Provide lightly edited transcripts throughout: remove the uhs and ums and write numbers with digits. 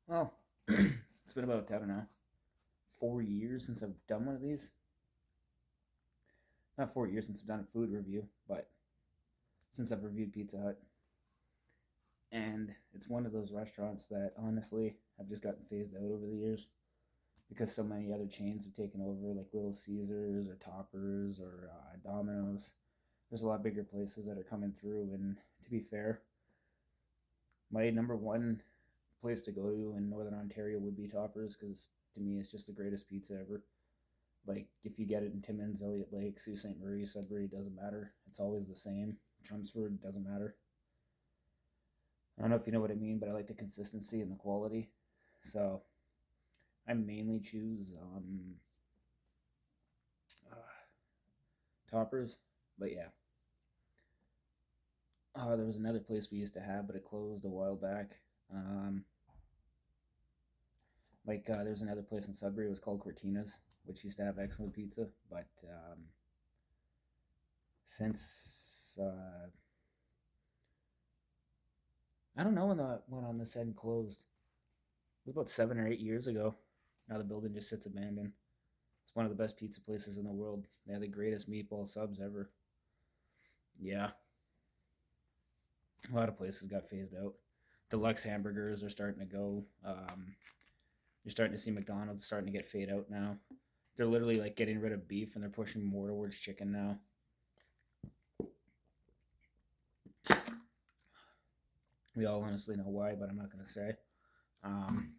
Well, it's been about, I don't know, 4 years since I've done one of these. Not 4 years since I've done a food review, but since I've reviewed Pizza Hut. And it's one of those restaurants that honestly have just gotten phased out over the years because so many other chains have taken over, like Little Caesars or Toppers or Domino's. There's a lot bigger places that are coming through, and to be fair, my number one place to go to in Northern Ontario would be Toppers because to me it's just the greatest pizza ever. Like if you get it in Timmins, Elliott Lake, Sault Ste. Marie, Sudbury, doesn't matter. It's always the same. Chelmsford doesn't matter. I don't know if you know what I mean, but I like the consistency and the quality. So I mainly choose uh, Toppers. But yeah, there was another place we used to have, but it closed a while back. Um, there's another place in Sudbury. It was called Cortina's, which used to have excellent pizza. But since I don't know when the one on this end closed. It was about 7 or 8 years ago. Now the building just sits abandoned. It's one of the best pizza places in the world. They have the greatest meatball subs ever. Yeah, a lot of places got phased out. Deluxe hamburgers are starting to go. You're starting to see McDonald's starting to get fade out now. They're literally like getting rid of beef and they're pushing more towards chicken now. We all honestly know why, but I'm not gonna say. Um,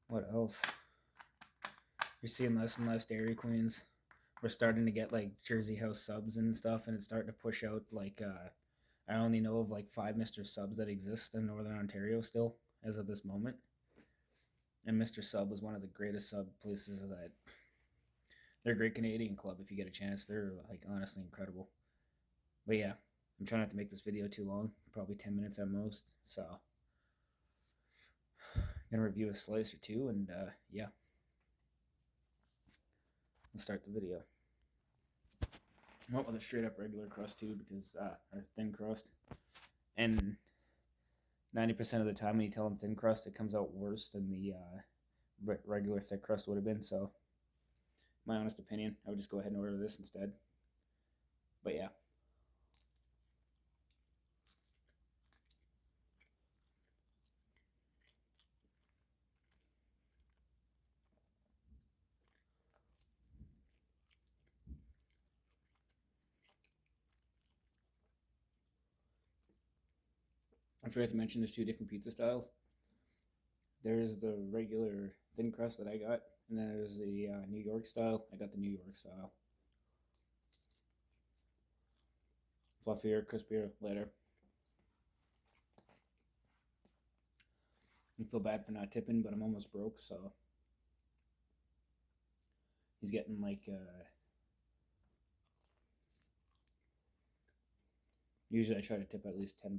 what else? You're seeing less and less Dairy Queens. We're starting to get like Jersey House subs and stuff, and it's starting to push out like I only know of like five Mr. Subs that exist in Northern Ontario still as of this moment. And Mr. Sub was one of the greatest sub places that they're a great Canadian club if you get a chance. They're like honestly incredible. But yeah, I'm trying not to make this video too long, probably 10 minutes at most. So I'm gonna review a slice or two, and yeah, let's start the video. I went with a straight up regular crust too because or thin crust, and 90% of the time when you tell them thin crust, it comes out worse than the regular thick crust would have been. So, my honest opinion, I would just go ahead and order this instead. But yeah. I forgot to mention there's two different pizza styles. There's the regular thin crust that I got, and then there's the New York style. I got the New York style. Fluffier, crispier, lighter. I feel bad for not tipping, but I'm almost broke, so he's getting like usually I try to tip at least $10.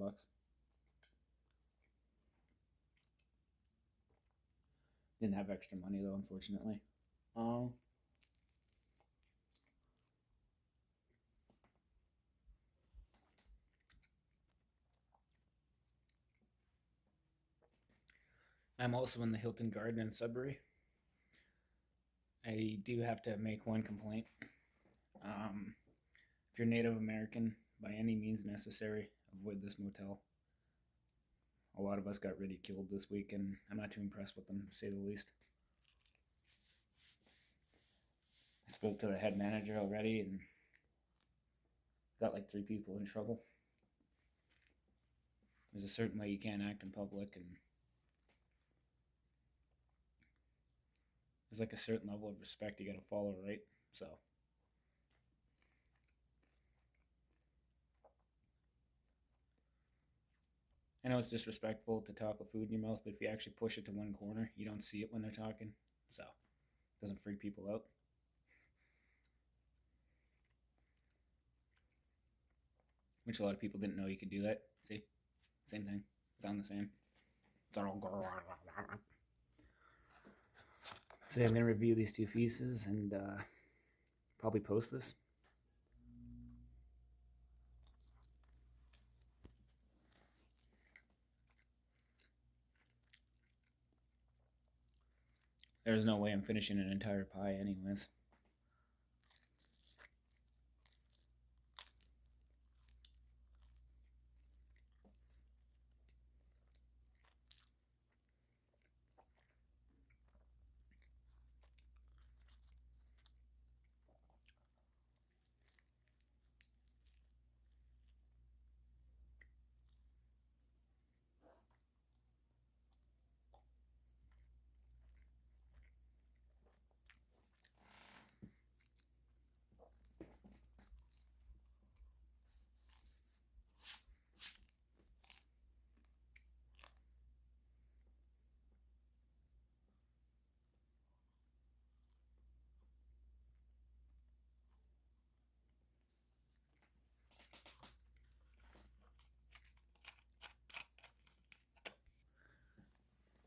Didn't have extra money though, unfortunately. Um, I'm also in the Hilton Garden in Sudbury. I do have to make one complaint. Um, if you're Native American, by any means necessary, avoid this motel. A lot of us got ridiculed this week, and I'm not too impressed with them, to say the least. I spoke to the head manager already and got like three people in trouble. There's a certain way you can't act in public, and there's like a certain level of respect you gotta follow, right? So, I know it's disrespectful to talk with food in your mouth, but if you actually push it to one corner, you don't see it when they're talking. So, it doesn't freak people out. Which a lot of people didn't know you could do that. See? Same thing. Sound the same. So I'm going to review these two pieces and probably post this. There's no way I'm finishing an entire pie anyways.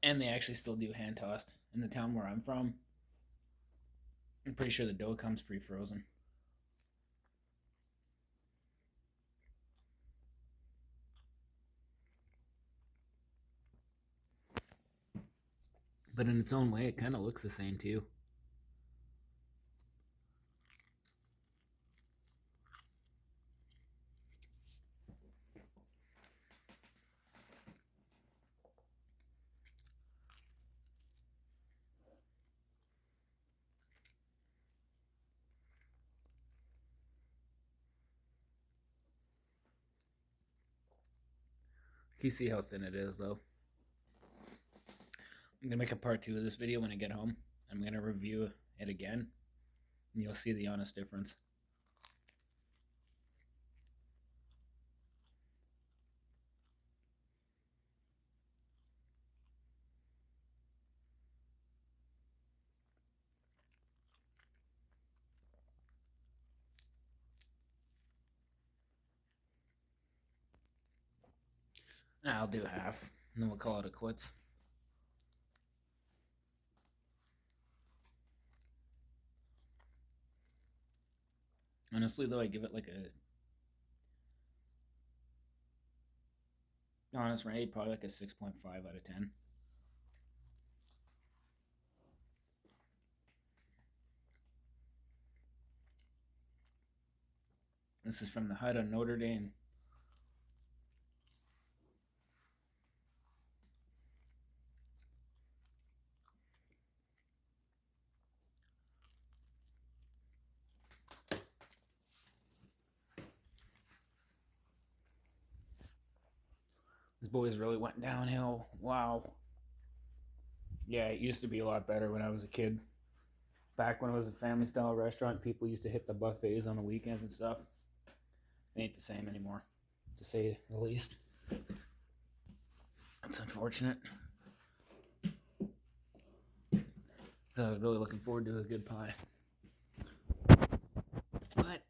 And they actually still do hand tossed in the town where I'm from. I'm pretty sure the dough comes pre-frozen. But in its own way, it kind of looks the same too. You see how thin it is, though. I'm gonna make a part 2 of this video when I get home. I'm gonna review it again, and you'll see the honest difference. I'll do half, and then we'll call it a quits. Honestly, though, I give it like a honest rate, probably like a 6.5 out of 10. This is from the hut on Notre Dame. This boys really went downhill. Wow. Yeah, it used to be a lot better when I was a kid. Back when it was a family style restaurant, people used to hit the buffets on the weekends and stuff. It ain't the same anymore, to say the least. That's unfortunate. I was really looking forward to a good pie. But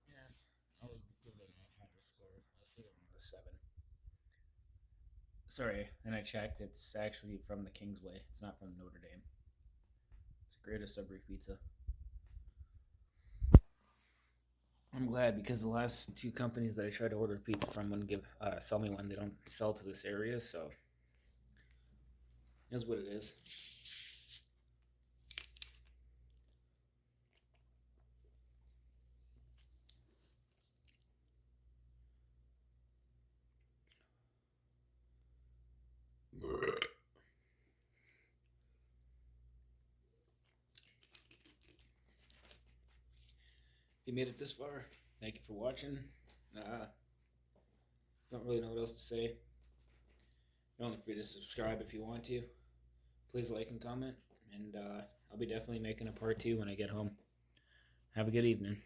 yeah, I'll give it a higher score. I'll give it a 7. Sorry, and I checked. It's actually from the Kingsway. It's not from Notre Dame. It's the greatest Sudbury pizza. I'm glad because the last 2 companies that I tried to order pizza from wouldn't sell me one. They don't sell to this area, so that's what it is. If you made it this far, thank you for watching. Don't really know what else to say. You're only free to subscribe if you want to. Please like and comment, and I'll be definitely making a part 2 when I get home. Have a good evening.